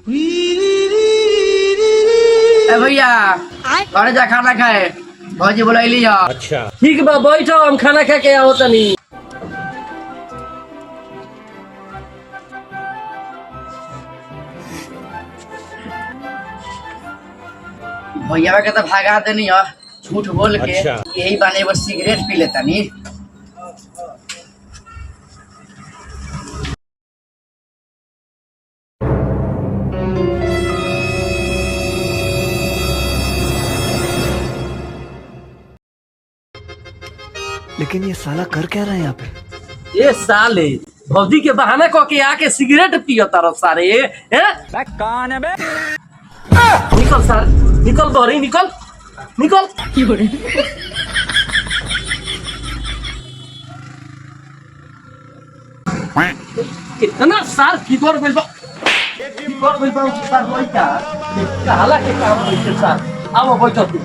ए भैया घरे जा खाना खाए भौजी बुलाइली हो। अच्छा ठीक बा बैठो हम खाना खा के आओ तनी। भैया के तो भागा देनी हो झूठ बोल के। अच्छा। यही बाने बस सिगरेट पी लेता नी। लेकिन ये साला कर क्या रहा है यहाँ पे? ये साले भौजी के बहाना कह के आके सिगरेट पियो तारो सारे हैं? कौन है बे? निकल सर निकल बहरी निकल निकल। कितना साल फिकर मिल बा सर वही का काला के काम होइছে सर। आओ बैठो तू।